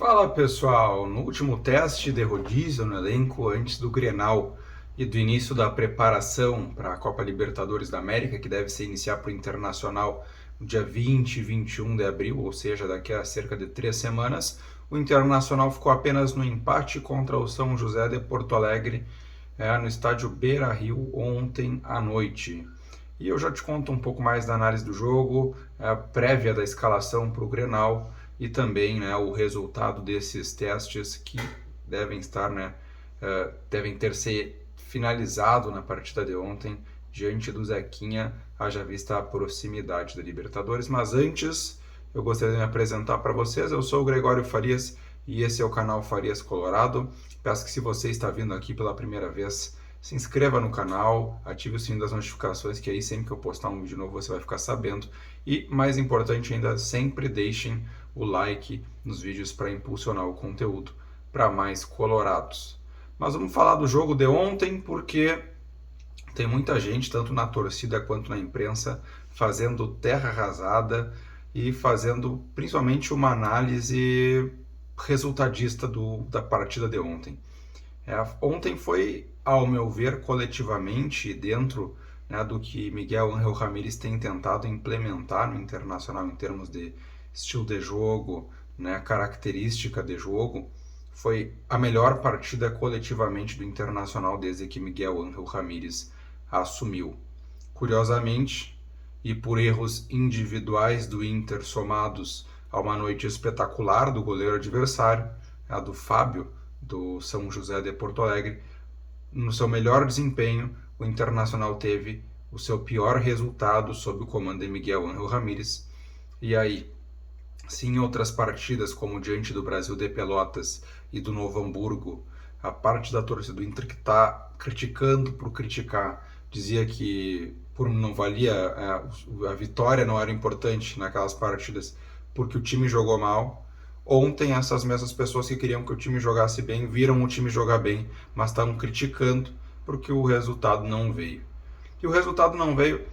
Fala pessoal, no último teste de rodízio no elenco antes do Grenal e do início da preparação para a Copa Libertadores da América, que deve se iniciar para o Internacional no dia 20 e 21 de abril, ou seja, daqui a cerca de 3 semanas, o Internacional ficou apenas no empate contra o São José de Porto Alegre, no estádio Beira-Rio ontem à noite. E eu já te conto um pouco mais da análise do jogo, a prévia da escalação para o Grenal e também, o resultado desses testes que devem estar, devem ter se finalizado na partida de ontem diante do Zequinha, haja vista a proximidade da Libertadores. Mas antes, eu gostaria de me apresentar para vocês. Eu sou o Gregório Farias e esse é o canal Farias Colorado. Peço que, se você está vindo aqui pela primeira vez, se inscreva no canal, ative o sininho das notificações, que aí sempre que eu postar um vídeo novo você vai ficar sabendo. E, mais importante ainda, sempre deixem o like nos vídeos para impulsionar o conteúdo para mais colorados. Mas vamos falar do jogo de ontem, porque tem muita gente, tanto na torcida quanto na imprensa, fazendo terra arrasada e fazendo principalmente uma análise resultadista da partida de ontem. Ontem foi, ao meu ver, coletivamente, dentro do que Miguel Ángel Ramírez tem tentado implementar no Internacional em termos de estilo de jogo, característica de jogo, foi a melhor partida coletivamente do Internacional desde que Miguel Ángel Ramírez assumiu. Curiosamente, e por erros individuais do Inter somados a uma noite espetacular do goleiro adversário, a do Fábio, do São José de Porto Alegre, no seu melhor desempenho, o Internacional teve o seu pior resultado sob o comando de Miguel Ángel Ramírez. E aí, se em outras partidas, como diante do Brasil de Pelotas e do Novo Hamburgo, a parte da torcida do Inter que está criticando por criticar, dizia que não valia, a vitória não era importante naquelas partidas porque o time jogou mal. Ontem, essas mesmas pessoas que queriam que o time jogasse bem, viram o time jogar bem, mas estavam criticando porque o resultado não veio. E o resultado não veio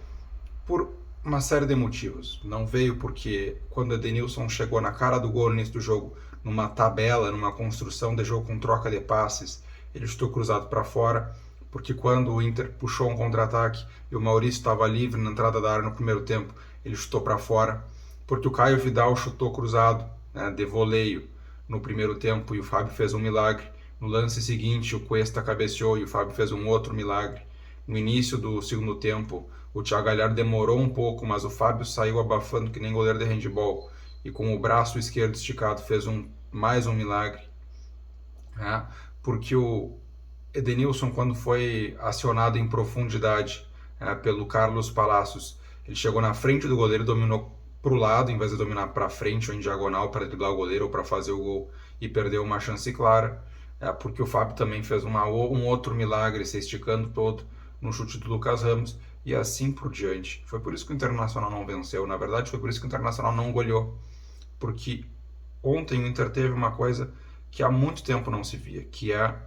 por uma série de motivos. Não veio porque, quando Edenilson chegou na cara do gol no início do jogo, numa tabela, numa construção de jogo com troca de passes, ele chutou cruzado para fora, porque quando o Inter puxou um contra-ataque e o Maurício estava livre na entrada da área no primeiro tempo, ele chutou para fora, porque o Caio Vidal chutou cruzado, de voleio no primeiro tempo e o Fábio fez um milagre. No lance seguinte, o Cuesta cabeceou e o Fábio fez um outro milagre. No início do segundo tempo, o Thiago Galhardo demorou um pouco, mas o Fábio saiu abafando que nem goleiro de handebol e com o braço esquerdo esticado fez mais um milagre. Porque o Edenilson, quando foi acionado em profundidade pelo Carlos Palacios, ele chegou na frente do goleiro e dominou para o lado, em vez de dominar para frente ou em diagonal para driblar o goleiro ou para fazer o gol, e perdeu uma chance clara. Porque o Fábio também fez um outro milagre, se esticando todo no chute do Lucas Ramos, e assim por diante. Foi por isso que o Internacional não venceu. Na verdade, foi por isso que o Internacional não goleou. Porque ontem o Inter teve uma coisa que há muito tempo não se via, que é a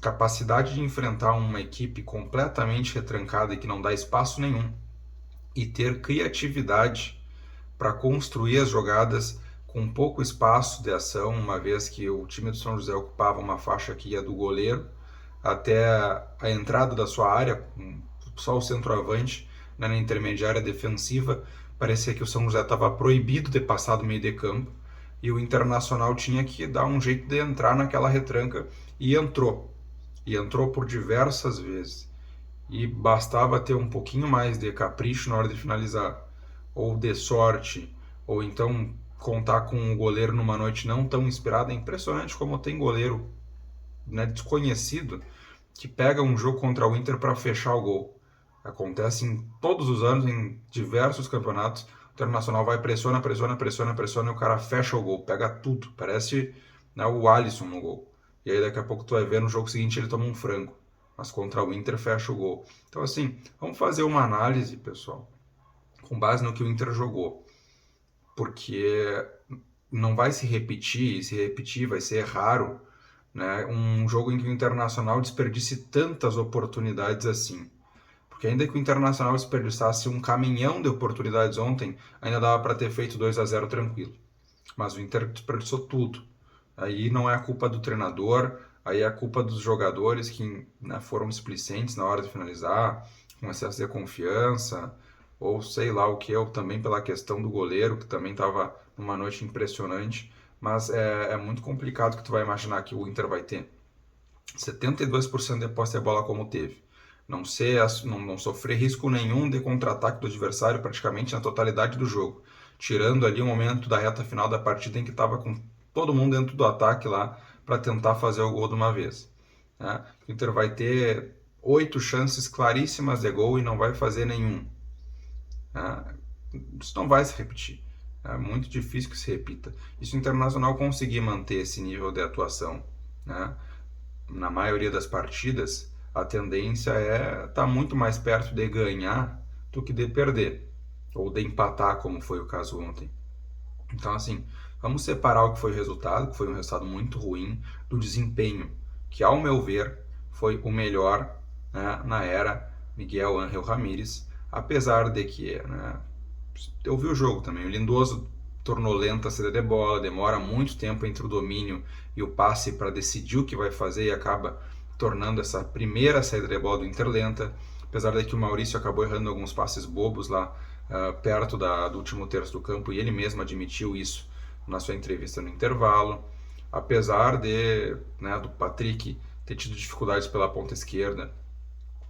capacidade de enfrentar uma equipe completamente retrancada e que não dá espaço nenhum, e ter criatividade para construir as jogadas com pouco espaço de ação, uma vez que o time do São José ocupava uma faixa que ia do goleiro até a entrada da sua área, só o centroavante, na intermediária defensiva. Parecia que o São José estava proibido de passar do meio de campo e o Internacional tinha que dar um jeito de entrar naquela retranca, e entrou. E entrou por diversas vezes. E bastava ter um pouquinho mais de capricho na hora de finalizar, ou de sorte, ou então contar com um goleiro numa noite não tão inspirada. É impressionante como tem goleiro desconhecido que pega um jogo contra o Inter para fechar o gol. Acontece em todos os anos, em diversos campeonatos. O Internacional vai, pressiona e o cara fecha o gol, pega tudo. Parece o Alisson no gol. E aí daqui a pouco tu vai ver no jogo seguinte ele toma um frango. Mas contra o Inter fecha o gol. Então assim, vamos fazer uma análise, pessoal, com base no que o Inter jogou. Porque não vai se repetir, e se repetir vai ser raro, um jogo em que o Internacional desperdice tantas oportunidades assim. Porque ainda que o Internacional desperdiçasse um caminhão de oportunidades ontem, ainda dava para ter feito 2-0 tranquilo. Mas o Inter desperdiçou tudo. aí não é a culpa do treinador, aí é a culpa dos jogadores que, né, foram displicentes na hora de finalizar, com excesso de confiança, ou sei lá o que, ou também pela questão do goleiro, que também estava numa noite impressionante. Mas é muito complicado que tu vai imaginar que o Inter vai ter 72% de posse de bola como teve. Não sofrer risco nenhum de contra-ataque do adversário praticamente na totalidade do jogo. Tirando ali o momento da reta final da partida em que estava com todo mundo dentro do ataque lá para tentar fazer o gol de uma vez. Né? O Inter vai ter 8 chances claríssimas de gol e não vai fazer nenhum. Né? Isso não vai se repetir. É muito difícil que se repita. E se o Internacional conseguir manter esse nível de atuação, né, na maioria das partidas, a tendência é estar muito mais perto de ganhar do que de perder, ou de empatar, como foi o caso ontem. Então, assim, vamos separar o que foi o resultado, que foi um resultado muito ruim, do desempenho, que, ao meu ver, foi o melhor, né, na era Miguel Ángel Ramírez, apesar de que, né, eu vi o jogo também, o Lindoso tornou lenta a saída de bola, demora muito tempo entre o domínio e o passe para decidir o que vai fazer e acaba tornando essa primeira saída de bola do Inter lenta, apesar de que o Maurício acabou errando alguns passes bobos lá perto do último terço do campo e ele mesmo admitiu isso na sua entrevista no intervalo, apesar né, do Patrick ter tido dificuldades pela ponta esquerda,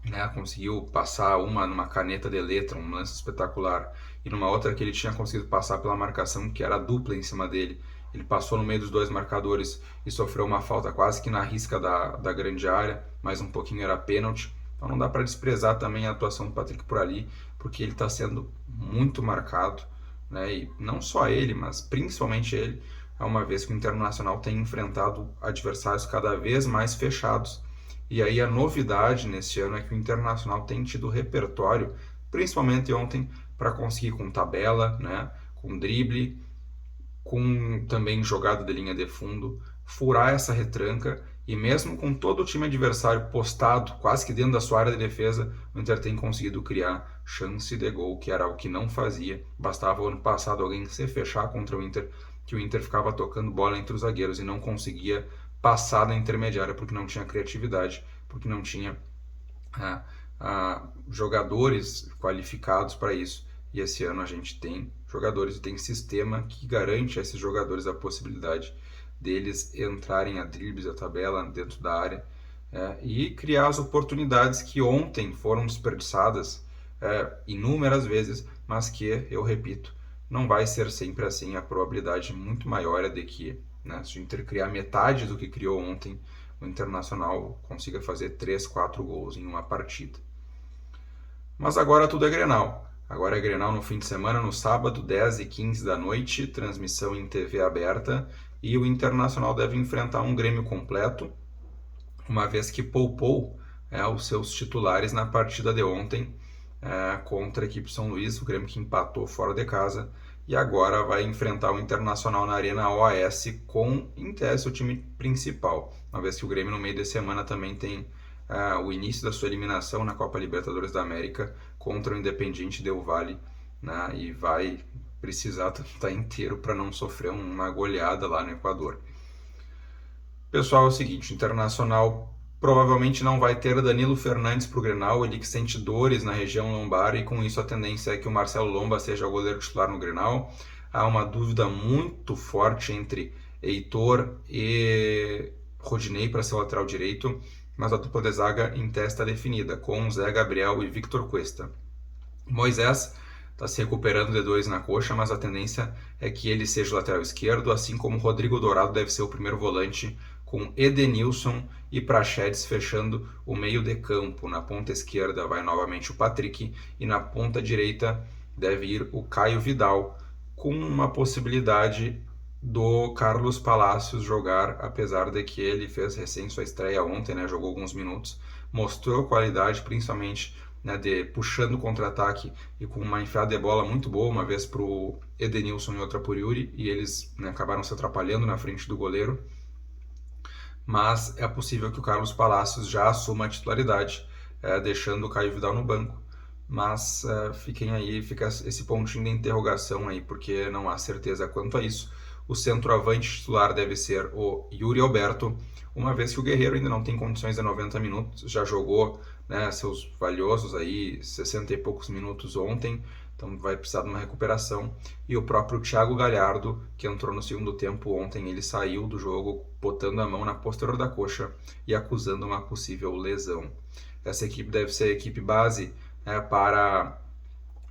né, conseguiu passar uma numa caneta de letra, um lance espetacular, e numa outra que ele tinha conseguido passar pela marcação que era dupla em cima dele. Ele passou no meio dos dois marcadores e sofreu uma falta quase que na risca da grande área, mas um pouquinho era pênalti. Então não dá para desprezar também a atuação do Patrick por ali, porque ele está sendo muito marcado, né, e não só ele, mas principalmente ele, uma vez que o Internacional tem enfrentado adversários cada vez mais fechados. E aí a novidade nesse ano é que o Internacional tem tido repertório, principalmente ontem, para conseguir com tabela, né, com drible, com também jogada de linha de fundo, furar essa retranca e mesmo com todo o time adversário postado quase que dentro da sua área de defesa, o Inter tem conseguido criar chance de gol, que era o que não fazia. Bastava o ano passado alguém se fechar contra o Inter, que o Inter ficava tocando bola entre os zagueiros e não conseguia passar da intermediária porque não tinha criatividade, porque não tinha jogadores qualificados para isso. E esse ano a gente tem jogadores e tem sistema que garante a esses jogadores a possibilidade deles entrarem a dribles, a tabela dentro da área e criar as oportunidades que ontem foram desperdiçadas inúmeras vezes, mas que, eu repito, não vai ser sempre assim. A probabilidade muito maior é de que, né, se o Inter criar metade do que criou ontem, o Internacional consiga fazer 3, 4 gols em uma partida. Mas agora tudo é Grenal. Agora é Grenal no fim de semana, no sábado, 10h15 da noite, transmissão em TV aberta, e o Internacional deve enfrentar um Grêmio completo, uma vez que poupou os seus titulares na partida de ontem contra a equipe São Luís, o Grêmio que empatou fora de casa, e agora vai enfrentar o Internacional na Arena OAS com, em tese, o time principal, uma vez que o Grêmio no meio de semana também tem o início da sua eliminação na Copa Libertadores da América contra o Independiente Del Valle, né, e vai precisar estar inteiro para não sofrer uma goleada lá no Equador. Pessoal, é o seguinte, o Internacional provavelmente não vai ter Danilo Fernandes para o Grenal, ele que sente dores na região lombar e com isso a tendência é que o Marcelo Lomba seja o goleiro titular no Grenal. Há uma dúvida muito forte entre Heitor e Rodinei para ser o lateral direito, mas a dupla de zaga em tese está definida, com Zé Gabriel e Victor Cuesta. Moisés está se recuperando de dores na coxa, mas a tendência é que ele seja o lateral esquerdo, assim como Rodrigo Dourado deve ser o primeiro volante, com Edenilson e Praxedes fechando o meio de campo. Na ponta esquerda vai novamente o Patrick e na ponta direita deve ir o Caio Vidal, com uma possibilidade do Carlos Palacios jogar, apesar de que ele fez recém sua estreia ontem, né, jogou alguns minutos, mostrou qualidade, principalmente de puxando contra-ataque e com uma enfiada de bola muito boa, uma vez para o Edenilson e outra para o Yuri, e eles acabaram se atrapalhando na frente do goleiro. Mas é possível que o Carlos Palacios já assuma a titularidade, deixando o Caio Vidal no banco. Mas fiquem aí, fica esse pontinho de interrogação aí, porque não há certeza quanto a isso. O centroavante titular deve ser o Yuri Alberto, uma vez que o Guerreiro ainda não tem condições de 90 minutos, já jogou, né, seus valiosos aí 60 e poucos minutos ontem, então vai precisar de uma recuperação. E o próprio Thiago Galhardo, que entrou no segundo tempo ontem, ele saiu do jogo botando a mão na posterior da coxa e acusando uma possível lesão. Essa equipe deve ser a equipe base, né, para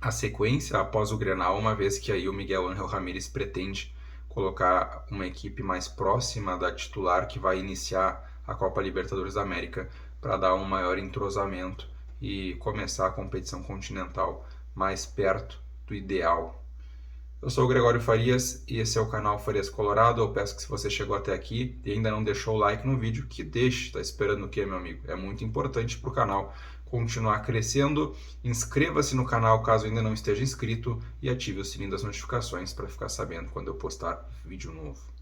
a sequência após o Grenal, uma vez que aí o Miguel Ángel Ramírez pretende colocar uma equipe mais próxima da titular que vai iniciar a Copa Libertadores da América para dar um maior entrosamento e começar a competição continental mais perto do ideal. Eu sou o Gregório Farias e esse é o canal Farias Colorado. Eu peço que, se você chegou até aqui e ainda não deixou o like no vídeo, que deixe. Tá esperando o quê, meu amigo? É muito importante para o canal continuar crescendo. Inscreva-se no canal caso ainda não esteja inscrito e ative o sininho das notificações para ficar sabendo quando eu postar vídeo novo.